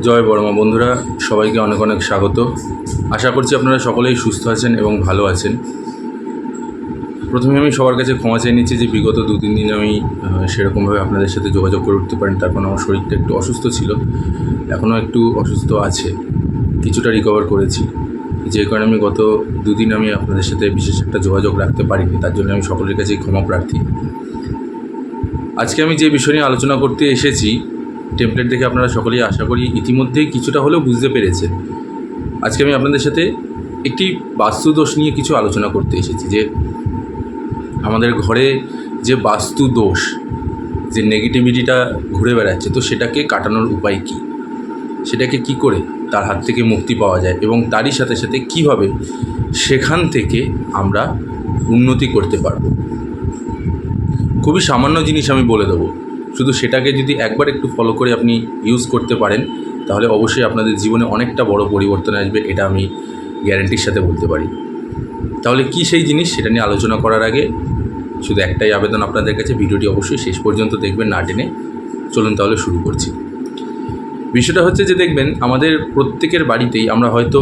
জয় বড়মা বন্ধুরা, সবাইকে অনেক অনেক স্বাগত। আশা করছি আপনারা সকলেই সুস্থ আছেন এবং ভালো আছেন। প্রথমে আমি সবার কাছে ক্ষমা চেয়ে নিচ্ছি যে বিগত 2-3 দিন আমি সেরকমভাবে আপনাদের সাথে যোগাযোগ করে উঠতে পারিনি। তার কারণ আমার শরীরটা একটু অসুস্থ ছিল, এখনও একটু অসুস্থ আছে, কিছুটা রিকভার করেছি, যে কারণে আমি গত 2 দিন আমি আপনাদের সাথে বিশেষ একটা যোগাযোগ রাখতে পারিনি। তার জন্য আমি সকলের কাছেই ক্ষমা প্রার্থী। আজকে আমি যে বিষয় নিয়ে আলোচনা করতে এসেছি, টেমপ্লেট দেখে আপনারা সকলেই আশা করি ইতিমধ্যেই কিছুটা হলেও বুঝতে পেরেছেন। আজকে আমি আপনাদের সাথে একটি বাস্তুদোষ নিয়ে কিছু আলোচনা করতে এসেছি, যে আমাদের ঘরে যে বাস্তুদোষ, যে নেগেটিভিটিটা ঘুরে বেড়াচ্ছে, তো সেটাকে কাটানোর উপায় কী, সেটাকে কি করে তার হাত থেকে মুক্তি পাওয়া যায় এবং তারই সাথে সাথে কীভাবে সেখান থেকে আমরা উন্নতি করতে পারব। খুবই সামান্য জিনিস আমি বলে দেবো, শুধু সেটাকে যদি একবার একটু ফলো করে আপনি ইউজ করতে পারেন, তাহলে অবশ্যই আপনাদের জীবনে অনেকটা বড় পরিবর্তন আসবে, এটা আমি গ্যারেন্টির সাথে বলতে পারি। তাহলে কি সেই জিনিস, সেটা নিয়ে আলোচনা করার আগে শুধু একটাই আবেদন আপনাদের কাছে, ভিডিওটি অবশ্যই শেষ পর্যন্ত দেখবেন, না টেনে। চলুন তাহলে শুরু করছি। বিষয়টা হচ্ছে যে দেখবেন, আমাদের প্রত্যেকের বাড়িতেই আমরা হয়তো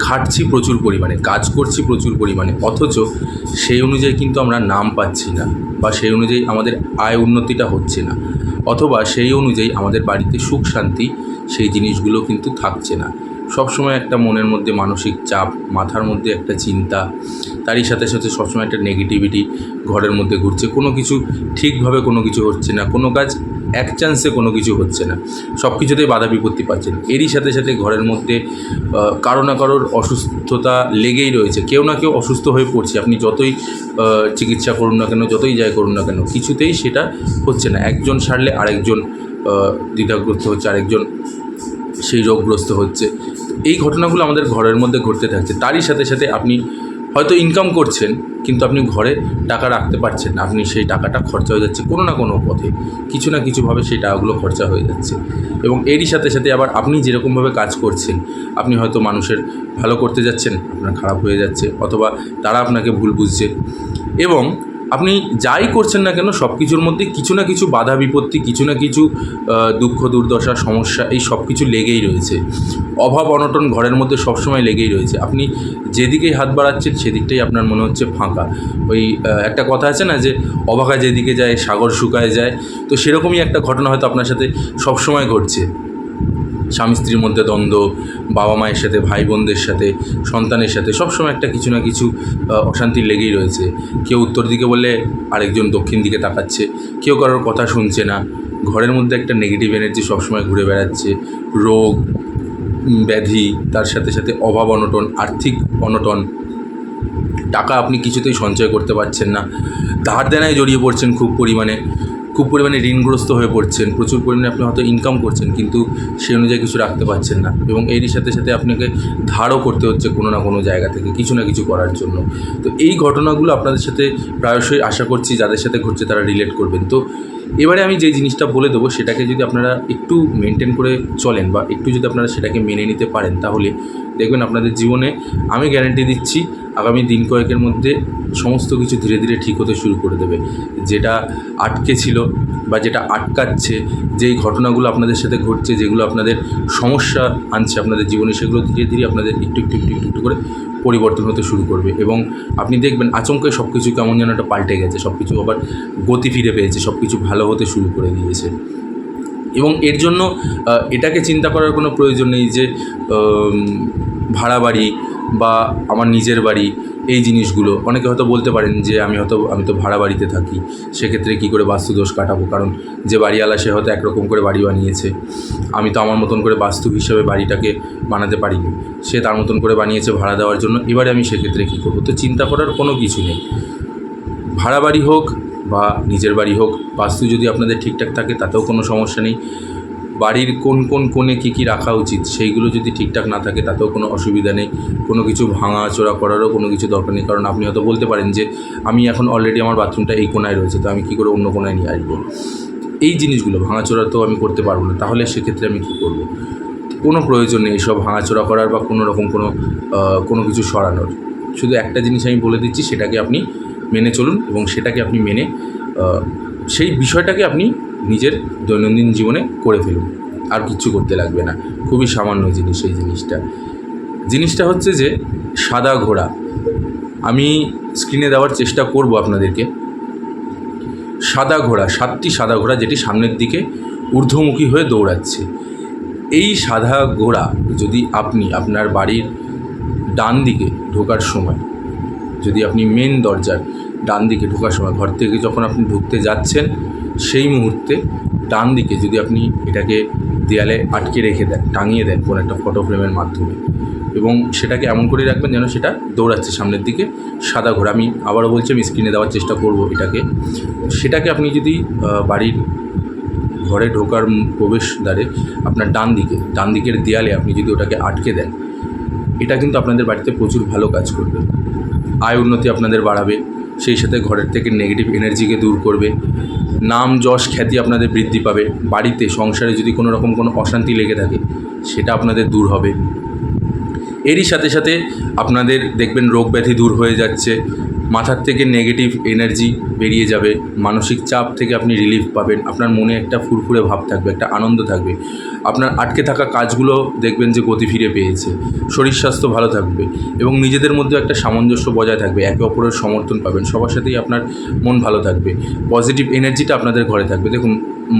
খাটছি প্রচুর পরিমাণে, কাজ করছি প্রচুর পরিমাণে, অথচ সেই অনুযায়ী কিন্তু আমরা নাম পাচ্ছি না, বা সেই অনুযায়ী আমাদের আয় উন্নতিটা হচ্ছে না, অথবা সেই অনুযায়ী আমাদের বাড়িতে সুখ শান্তি সেই জিনিসগুলো কিন্তু থাকছে না। সবসময় একটা মনের মধ্যে মানসিক চাপ, মাথার মধ্যে একটা চিন্তা, তারই সাথে সাথে সবসময় একটা নেগেটিভিটি ঘরের মধ্যে ঘুরছে। কোনো কিছু ঠিকভাবে কোনো কিছু হচ্ছে না, কোনো কাজ এক চান্সে কোনো কিছু হচ্ছে না, সব কিছুতেই বাধা বিপত্তি পাচ্ছেন। এরই সাথে সাথে ঘরের মধ্যে কারো না কারোর অসুস্থতা লেগেই রয়েছে, কেউ না কেউ অসুস্থ হয়ে পড়ছে। আপনি যতই চিকিৎসা করুন না কেন, যতই যাই করুন না কেন, কিছুতেই সেটা হচ্ছে না। একজন সারলে আরেকজন দ্বিধাগ্রস্ত হচ্ছে, আরেকজন সেই রোগগ্রস্ত হচ্ছে। এই ঘটনাগুলো আমাদের ঘরের মধ্যে ঘটতে থাকছে। তারই সাথে সাথে আপনি হয়তো ইনকাম করছেন, কিন্তু আপনি ঘরে টাকা রাখতে পারছেন না, আপনি সেই টাকাটা খরচা হয়ে যাচ্ছে কোনো না কোনো পথে, কিছু না কিছুভাবে সেই টাকাগুলো খরচা হয়ে যাচ্ছে। এবং এরই সাথে সাথে আবার আপনি যেরকমভাবে কাজ করছেন, আপনি হয়তো মানুষের ভালো করতে যাচ্ছেন, আপনার খারাপ হয়ে যাচ্ছে, অথবা তারা আপনাকে ভুল বুঝছে। এবং আপনি যাই করছেন না কেন, সব কিছুর মধ্যে কিছু না কিছু বাধা বিপত্তি, কিছু না কিছু দুঃখ দুর্দশা, সমস্যা, এই সব কিছু লেগেই রয়েছে। অভাব অনটন ঘরের মধ্যে সবসময় লেগেই রয়েছে। আপনি যেদিকেই হাত বাড়াচ্ছেন সেদিকটাই আপনার মনে হচ্ছে ফাঁকা। ওই একটা কথা আছে না, যে অভাগা যেদিকে যায় সাগর শুকায় যায়, তো সেরকমই একটা ঘটনা হয়তো আপনার সাথে সবসময় ঘটছে। স্বামী স্ত্রীর মধ্যে দ্বন্দ্ব, বাবা মায়ের সাথে, ভাই বোনদের সাথে, সন্তানের সাথে সবসময় একটা কিছু না কিছু অশান্তি লেগেই রয়েছে। কেউ উত্তর দিকে বললে আরেকজন দক্ষিণ দিকে তাকাচ্ছে, কেউ কারোর কথা শুনছে না। ঘরের মধ্যে একটা নেগেটিভ এনার্জি সবসময় ঘুরে বেড়াচ্ছে। রোগ ব্যাধি, তার সাথে সাথে অভাব অনটন, আর্থিক অনটন, টাকা আপনি কিছুতেই সঞ্চয় করতে পারছেন না, ধার দেনায় জড়িয়ে পড়ছেন খুব পরিমাণে ঋণগ্রস্ত হয়ে পড়ছেন। প্রচুর পরিমাণে আপনি হয়তো ইনকাম করছেন, কিন্তু সেই অনুযায়ী কিছু রাখতে পারছেন না, এবং এরই সাথে সাথে আপনাকে ধারও করতে হচ্ছে কোনো না কোনো জায়গা থেকে কিছু না কিছু করার জন্য। তো এই ঘটনাগুলো আপনাদের সাথে প্রায়শই, আশা করছি যাদের সাথে ঘটছে তারা রিলেট করবেন। তো এবারে আমি যেই জিনিসটা বলে দেবো, সেটাকে যদি আপনারা একটু মেনটেন করে চলেন, বা একটু যদি আপনারা সেটাকে মেনে নিতে পারেন, তাহলে দেখবেন আপনাদের জীবনে, আমি গ্যারান্টি দিচ্ছি, আগামী দিন কয়েকের মধ্যে সমস্ত কিছু ধীরে ধীরে ঠিক হতে শুরু করে দেবে। যেটা আটকে ছিল বা যেটা আটকাচ্ছে, যেই ঘটনাগুলো আপনাদের সাথে ঘটছে, যেগুলো আপনাদের সমস্যা আনছে আপনাদের জীবনে, সেগুলো ধীরে ধীরে আপনাদের একটু একটু একটু একটু করে পরিবর্তন হতে শুরু করবে। এবং আপনি দেখবেন আচমকায় সব কিছু কেমন যেন একটা পাল্টে গেছে, সব কিছু আবার গতি ফিরে পেয়েছে, সব কিছু ভালো হতে শুরু করে দিয়েছে। এবং এর জন্য এটাকে চিন্তা করার কোনো প্রয়োজন নেই যে ভাড়া বাড়ি বা আমার নিজের বাড়ি, এই জিনিসগুলো অনেকে হয়তো বলতে পারেন যে আমি তো ভাড়া বাড়িতে থাকি, সেক্ষেত্রে কী করে বাস্তুদোষ কাটাবো, কারণ যে বাড়িওয়ালা সে হয়তো একরকম করে বাড়ি বানিয়েছে, আমি তো আমার মতন করে বাস্তু হিসাবে বাড়িটাকে বানাতে পারিনি, সে তার মতন করে বানিয়েছে ভাড়া দেওয়ার জন্য, এবারে আমি সেক্ষেত্রে কী করবো। তো চিন্তা করার কোনো কিছু নেই। ভাড়া বাড়ি হোক বা নিজের বাড়ি হোক, বাস্তু যদি আপনাদের ঠিকঠাক থাকে তাতেও কোনো সমস্যা নেই। বাড়ির কোন কোন কোণে কী কী রাখা উচিত সেইগুলো যদি ঠিকঠাক না থাকে তাতেও কোনো অসুবিধা নেই। কোনো কিছু ভাঙাচোরা করারও কোনো কিছু দরকার নেই, কারণ আপনি হয়তো বলতে পারেন যে আমি এখন অলরেডি আমার বাথরুমটা এই কোণায় রয়েছে, তো আমি কী করে অন্য কোণায় নিয়ে আসবো। এই জিনিসগুলো ভাঙাচোরা তো আমি করতে পারবো না, তাহলে সেক্ষেত্রে আমি কী করবো। কোনো প্রয়োজন নেই এসব ভাঙাচোরা করার বা কোনো রকম কোনো কিছু সরানোর। শুধু একটা জিনিস আমি বলে দিচ্ছি, সেটাকে আপনি মেনে চলুন, এবং সেটাকে আপনি মেনে সেই বিষয়টাকে আপনি নিজের দৈনন্দিন জীবনে করে ফেলুন। আর কিচ্ছু করতে লাগবে না, খুবই সামান্য জিনিস এই জিনিসটা হচ্ছে যে সাদা ঘোড়া। আমি স্ক্রিনে দেওয়ার চেষ্টা করব আপনাদেরকে। সাদা ঘোড়া, 7টি সাদা ঘোড়া যেটি সামনের দিকে ঊর্ধ্বমুখী হয়ে দৌড়াচ্ছে। এই সাদা ঘোড়া যদি আপনি আপনার বাড়ির ডান দিকে ঢোকার সময়, যদি আপনি মেন দরজার ডান দিকে ঢোকার সময়, ঘর থেকে যখন আপনি ঢুকতে যাচ্ছেন সেই মুহূর্তে ডান দিকে যদি আপনি এটাকে দেয়ালে আটকে রেখে দেন, টাঙিয়ে দেন কোনো একটা ফটো ফ্রেমের মাধ্যমে, এবং সেটাকে এমন করে রাখবেন যেন সেটা দৌড়াচ্ছে সামনের দিকে সাদা ঘোড়া। আমি আবারও বলছি, আমি স্ক্রিনে দেওয়ার চেষ্টা করব সেটাকে আপনি যদি বাড়ির ঘরে ঢোকার প্রবেশদ্বারে আপনার ডান দিকের দেয়ালে আপনি যদি ওটাকে আটকে দেন, এটা কিন্তু আপনাদের বাড়িতে প্রচুর ভালো কাজ করবে। আয় উন্নতি আপনাদের বাড়াবে, সেই সাথে ঘরের থেকে নেগেটিভ এনার্জিকে দূর করবে, নাম যশ খ্যাতি আপনাদের বৃদ্ধি পাবে। বাড়িতে সংসারে যদি কোনো রকম কোনো অশান্তি লেগে থাকে সেটা আপনাদের দূর হবে। এরই সাথে সাথে আপনাদের দেখবেন রোগ ব্যাধি দূর হয়ে যাচ্ছে, মাথার থেকে নেগেটিভ এনার্জি বেরিয়ে যাবে, মানসিক চাপ থেকে আপনি রিলিফ পাবেন, আপনার মনে একটা ফুরফুরে ভাব থাকবে, একটা আনন্দ থাকবে, আপনার আটকে থাকা কাজগুলো দেখবেন যে গতি ফিরে পেয়েছে, শরীর স্বাস্থ্য ভালো থাকবে এবং নিজেদের মধ্যে একটা সামঞ্জস্য বজায় থাকবে, একে অপরের সমর্থন পাবেন, সবার সাথেই আপনার মন ভালো থাকবে, পজিটিভ এনার্জিটা আপনাদের ঘরে থাকবে। দেখুন,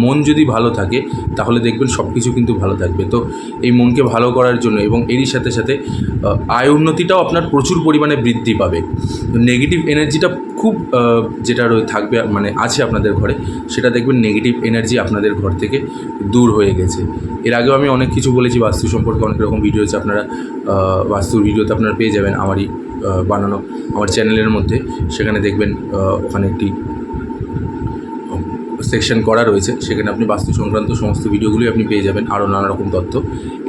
মন যদি ভালো থাকে তাহলে দেখবেন সব কিছু কিন্তু ভালো থাকবে। তো এই মনকে ভালো করার জন্য এবং এরই সাথে সাথে আয় উন্নতিটাও আপনার প্রচুর পরিমাণে বৃদ্ধি পাবে। নেগেটিভ এনার্জিটা খুব যেটা থাকবে মানে আছে আপনাদের ঘরে, সেটা দেখবেন নেগেটিভ এনার্জি আপনাদের ঘর থেকে দূর হয়ে গেছে। এর আগেও আমি অনেক কিছু বলেছি বাস্তু সম্পর্কে, অনেক রকম ভিডিও আছে, আপনারা বাস্তুর ভিডিওতে আপনারা পেয়ে যাবেন আমারই বানানো আমার চ্যানেলের মধ্যে। সেখানে দেখবেন ওখানে একটি সেকশন করা রয়েছে, সেখানে আপনি বাস্তু সংক্রান্ত সমস্ত ভিডিওগুলোই আপনি পেয়ে যাবেন, আরও নানা রকম তথ্য।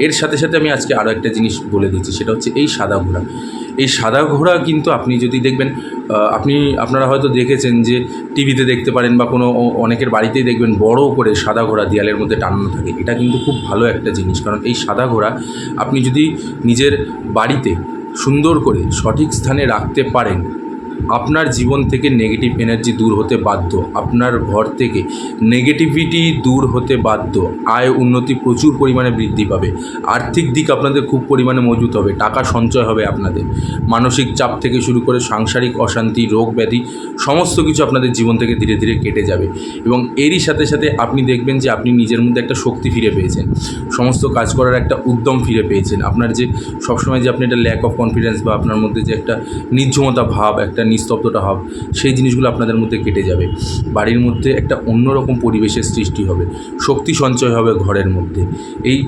এর সাথে সাথে আমি আজকে আরও একটা জিনিস বলে দিচ্ছি, সেটা হচ্ছে এই সাদা ঘোড়া। এই সাদা ঘোড়া কিন্তু আপনি যদি দেখবেন, আপনারা হয়তো দেখেছেন যে টিভিতে দেখতে পারেন বা কোনো অনেকের বাড়িতেই দেখবেন বড় করে সাদা ঘোড়া দেয়ালের মধ্যে টানানো থাকে। এটা কিন্তু খুব ভালো একটা জিনিস, কারণ এই সাদা ঘোড়া আপনি যদি নিজের বাড়িতে সুন্দর করে সঠিক স্থানে রাখতে পারেন, আপনার জীবন থেকে নেগেটিভ এনার্জি দূর হতে বাধ্য, আপনার ঘর থেকে নেগেটিভিটি দূর হতে বাধ্য, আয় উন্নতি প্রচুর পরিমাণে বৃদ্ধি পাবে, আর্থিক দিক আপনাদের খুব পরিমাণে মজবুত হবে, টাকা সঞ্চয় হবে আপনাদের, মানসিক চাপ থেকে শুরু করে সাংসারিক অশান্তি, রোগ ব্যাধি সমস্ত কিছু আপনাদের জীবন থেকে ধীরে ধীরে কেটে যাবে। এবং এরই সাথে সাথে আপনি দেখবেন যে আপনি নিজের মধ্যে একটা শক্তি ফিরে পেয়েছেন, সমস্ত কাজ করার একটা উদ্যম ফিরে পেয়েছেন। আপনার যে সবসময় যে আপনি একটা ল্যাক অফ কনফিডেন্স বা আপনার মধ্যে যে একটা নির্জমতা ভাব, একটা নিস্তব্ধতা ভাব, সেই জিনিসগুলো আপনাদের মধ্যে কেটে যাবে। বাড়ির মধ্যে একটা অন্যরকম পরিবেশের সৃষ্টি হবে, শক্তি সঞ্চয় হবে ঘরের মধ্যে। এই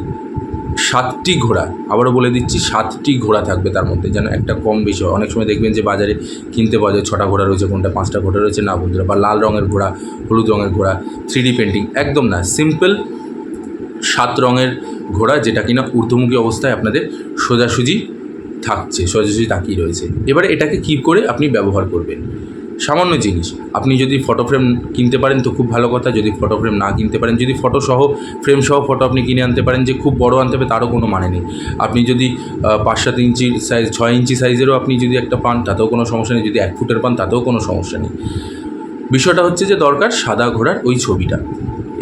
7টি ঘোড়া, আবারও বলে দিচ্ছি, 7টি ঘোড়া থাকবে তার মধ্যে, যেন একটা কম বেশি হয়। অনেক সময় দেখবেন যে বাজারে কিনতে পাওয়া যায় 6টা ঘোড়া রয়েছে, কোনটা 5টা ঘোড়া রয়েছে, না বন্ধুরা, বা লাল রঙের ঘোড়া, হলুদ রঙের ঘোড়া, 3D পেন্টিং, একদম না, সিম্পল 7 রঙের ঘোড়া, যেটা কিনা ঊর্ধ্বমুখী অবস্থায় আপনাদের সোজাসুজি তাকিয়ে রয়েছে। এবারে এটাকে কী করে আপনি ব্যবহার করবেন, সামান্য জিনিস। আপনি যদি ফটো ফ্রেম কিনতে পারেন তো খুব ভালো কথা, যদি ফটো ফ্রেম না কিনতে পারেন, যদি ফ্রেম সহ ফটো আপনি কিনে আনতে পারেন, যে খুব বড় আনতে হবে তারও কোনো মানে নেই। আপনি যদি 5-7 ইঞ্চির সাইজ, 6 ইঞ্চি সাইজেরও আপনি যদি একটা পান তাতেও কোনো সমস্যা নেই, যদি 1 ফুটের পান তাতেও কোনো সমস্যা নেই। বিষয়টা হচ্ছে যে দরকার সাদা ঘোড়ার ওই ছবিটা।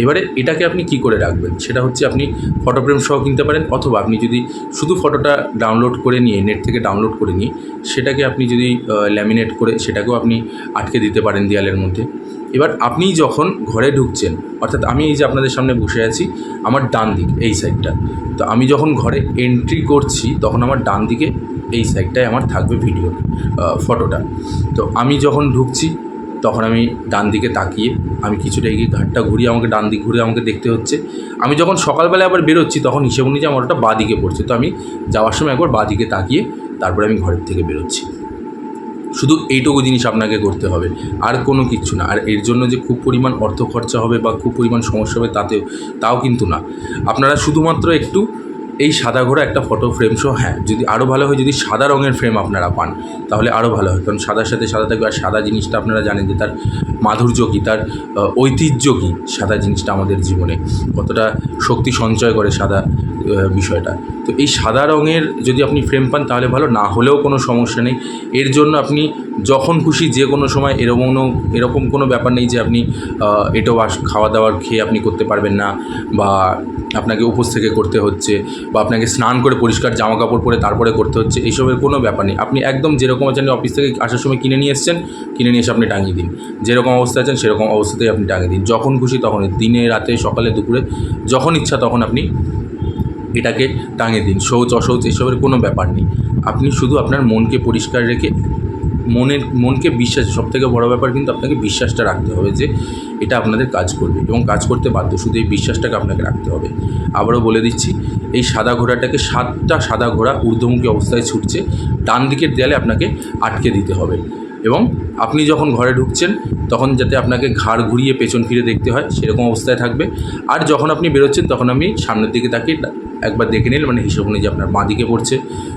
এবারে এটাকে আপনি কি করে রাখবেন, সেটা হচ্ছে আপনি ফটো ফ্রেম সহ কিনতে পারেন, অথবা আপনি যদি শুধু ফটোটা ডাউনলোড করে নিয়ে, নেট থেকে ডাউনলোড করে নিয়ে সেটাকে আপনি যদি ল্যামিনেট করে সেটাকেও আপনি আটকে দিতে পারেন দেয়ালের মধ্যে। এবার আপনি যখন ঘরে ঢুকছেন, অর্থাৎ আমি এই যে আপনাদের সামনে বসে আছি, আমার ডান দিক এই সাইডটা, তো আমি যখন ঘরে এন্ট্রি করছি তখন আমার ডান দিকে এই সাইডটায় আমার থাকবে ভিডিও ফটোটা। তো আমি যখন ঢুকছি তখন আমি ডান দিকে তাকিয়ে, আমি কিছুটা এগিয়ে ঘাটটা ঘুরিয়ে, আমাকে ডান দিক ঘুরে আমাকে দেখতে হচ্ছে। আমি যখন সকালবেলা আবার বেরোচ্ছি তখন হিসেব অনুযায়ী আমার ওটা বাঁ দিকে পড়ছে, তো আমি যাওয়ার সময় একবার বাঁ দিকে তাকিয়ে তারপরে আমি ঘরের থেকে বেরোচ্ছি। শুধু এইটুকু জিনিস আপনাকে করতে হবে, আর কোনো কিচ্ছু না। আর এর জন্য যে খুব পরিমাণ অর্থ খরচা হবে বা খুব পরিমাণ সমস্যা হবে তাও কিন্তু না। আপনারা শুধুমাত্র একটু এই সাদা ঘোড়া একটা ফটো ফ্রেম সহ, হ্যাঁ যদি আরও ভালো হয় যদি সাদা রঙের ফ্রেম আপনারা পান তাহলে আরও ভালো হয়, কারণ সাদার সাথে সাদা থাকবে। আর সাদা জিনিসটা আপনারা জানেন যে তার মাধুর্য কী, তার ঐতিহ্য কী, সাদা জিনিসটা আমাদের জীবনে কতটা শক্তি সঞ্চয় করে সাদা বিষয়টা। তো এই সাদা রঙের যদি আপনি ফ্রেম পান তাহলে ভালো, না হলেও কোনো সমস্যা নেই। এর জন্য আপনি যখন খুশি যে কোনো সময়, এরকম কোনো ব্যাপার নেই যে আপনি এটো খাওয়া দাওয়ার খেয়ে আপনি করতে পারবেন না, বা আপনাকে উপোস থেকে করতে হচ্ছে, বা আপনাকে স্নান করে পরিষ্কার জামা কাপড় পরে তারপরে করতে হচ্ছে, এইসবের কোনো ব্যাপার নেই। আপনি একদম যেরকম আছেন, অফিস থেকে আসার সময় কিনে নিয়ে এসছেন, কিনে নিয়ে এসে আপনি টাঙিয়ে দিন। যেরকম অবস্থা আছেন সেরকম অবস্থাতেই আপনি টাঙিয়ে দিন, যখন খুশি তখন, দিনে রাতে সকালে দুপুরে যখন ইচ্ছা তখন আপনি এটাকে টাঙিয়ে দিন। শৌচ অশৌচ এসবের কোনো ব্যাপার নেই। আপনি শুধু আপনার মনকে পরিষ্কার রেখে, মনকে বিশ্বাস, সবথেকে বড় ব্যাপার কিন্তু আপনাকে বিশ্বাসটা রাখতে হবে যে এটা আপনাদের কাজ করবে এবং কাজ করতে বাধ্য, শুধু এই বিশ্বাসটাকে আপনাকে রাখতে হবে। আবারও বলে দিচ্ছি, এই সাদা ঘোড়াটাকে 7টা সাদা ঘোড়া ঊর্ধ্বমুখী অবস্থায় ছুটছে, ডান দিকের দেয়ালে আপনাকে আটকে দিতে হবে। এবং আপনি যখন ঘরে ঢুকছেন তখন যাতে আপনাকে ঘাড় ঘুরিয়ে পেছন ফিরে দেখতে হয় সেরকম অবস্থায় থাকবে। আর যখন আপনি বেরোচ্ছেন তখন আপনি সামনের দিকে তাকিয়ে একবার দেখে নিলেন, মানে হিসেব অনুযায়ী আপনার বাঁ দিকে পড়ছে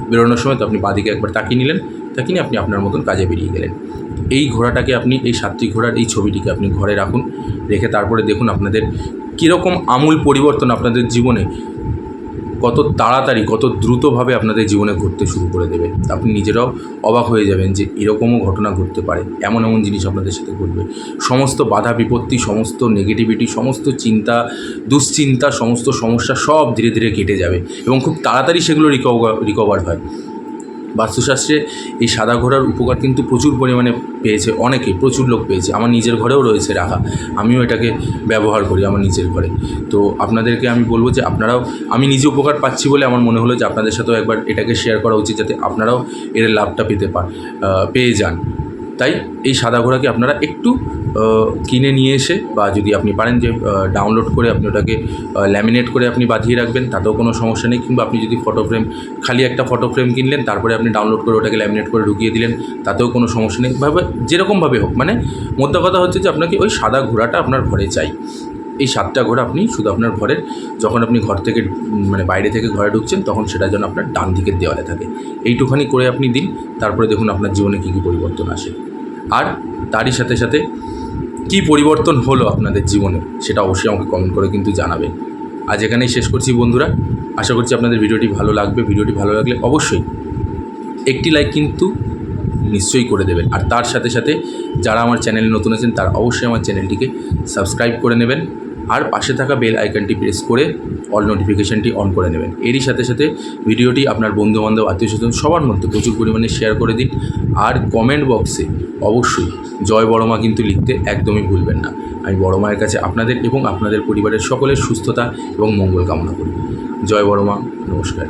বেরোনোর সময়, তো আপনি বাঁ দিকে একবার তাকিয়ে নিলেন, তাকিয়ে নিয়ে আপনি আপনার মতন কাজে বেরিয়ে গেলেন। এই ঘোড়াটাকে আপনি, এই সাত্বিক ঘোড়ার এই ছবিটিকে আপনি ঘরে রাখুন, রেখে তারপরে দেখুন আপনাদের কীরকম আমূল পরিবর্তন আপনাদের জীবনে কত তাড়াতাড়ি, কত দ্রুতভাবে আপনাদের জীবনে ঘটতে শুরু করে দেবে। আপনি নিজেরাও অবাক হয়ে যাবেন যে এরকমও ঘটনা ঘটতে পারে, এমন এমন জিনিস আপনাদের সাথে ঘটবে। সমস্ত বাধা বিপত্তি, সমস্ত নেগেটিভিটি, সমস্ত চিন্তা দুশ্চিন্তা, সমস্ত সমস্যা সব ধীরে ধীরে কেটে যাবে এবং খুব তাড়াতাড়ি সেগুলো রিকভার হয়। বাস্তুশাস্ত্রে এই সাদা ঘোড়ার উপকার কিন্তু প্রচুর পরিমাণে পেয়েছে অনেকে, প্রচুর লোক পেয়েছে। আমার নিজের ঘরেও রয়েছে রাখা, আমিও এটাকে ব্যবহার করি আমার নিজের ঘরে। তো আপনাদেরকে আমি বলবো যে আপনারাও, আমি নিজে উপকার পাচ্ছি বলে আমার মনে হলো যে আপনাদের সাথেও একবার এটাকে শেয়ার করা উচিত, যাতে আপনারাও এর লাভটা পেয়ে যান। তাই এই সাদা ঘোড়াকে আপনারা একটু কিনে নিয়ে এসে, বা যদি আপনি পারেন যে ডাউনলোড করে আপনি ওটাকে ল্যামিনেট করে আপনি বাঁধিয়ে রাখবেন, তাতেও কোনো সমস্যা নেই। কিংবা আপনি যদি খালি একটা ফটো ফ্রেম কিনলেন, তারপরে আপনি ডাউনলোড করে ওটাকে ল্যামিনেট করে ঢুকিয়ে দিলেন, তাতেও কোনো সমস্যা নেই। যেরকমভাবে হোক, মানে মোদ্দা কথা হচ্ছে যে আপনাকে ওই সাদা ঘোড়াটা আপনার ঘরে চাই। এই 7টা ঘোড়া আপনি শুধু আপনার ঘরের, যখন আপনি ঘর থেকে মানে বাইরে থেকে ঘরে ঢুকছেন তখন সেটা যেন আপনার ডান দিকের দেওয়ালে থাকে। এইটুখানি করে আপনি দিন, তারপরে দেখুন আপনার জীবনে কী কী পরিবর্তন আসে। আর তারই সাথে সাথে কী পরিবর্তন হলো আপনাদের জীবনে সেটা অবশ্যই আমাকে কমেন্ট করে কিন্তু জানাবেন। আজ এখানেই শেষ করছি বন্ধুরা, আশা করছি আপনাদের ভিডিওটি ভালো লাগবে। ভিডিওটি ভালো লাগলে অবশ্যই একটি লাইক কিন্তু নিশ্চয়ই করে দেবেন। আর তার সাথে সাথে যারা আমার চ্যানেলে নতুন আছেন তারা অবশ্যই আমার চ্যানেলটিকে সাবস্ক্রাইব করে নেবেন, আর পাশে থাকা বেল আইকনটি প্রেস করে অল নোটিফিকেশানটি অন করে নেবেন। এরই সাথে সাথে ভিডিওটি আপনার বন্ধুবান্ধব, আত্মীয়স্বজন সবার মধ্যে প্রচুর পরিমাণে শেয়ার করে দিন। আর কমেন্ট বক্সে অবশ্যই জয় বড় মা কিন্তু লিখতে একদমই ভুলবেন না। আমি বড় মায়ের কাছে আপনাদের এবং আপনাদের পরিবারের সকলের সুস্থতা এবং মঙ্গল কামনা করি। জয় বড় মা, নমস্কার।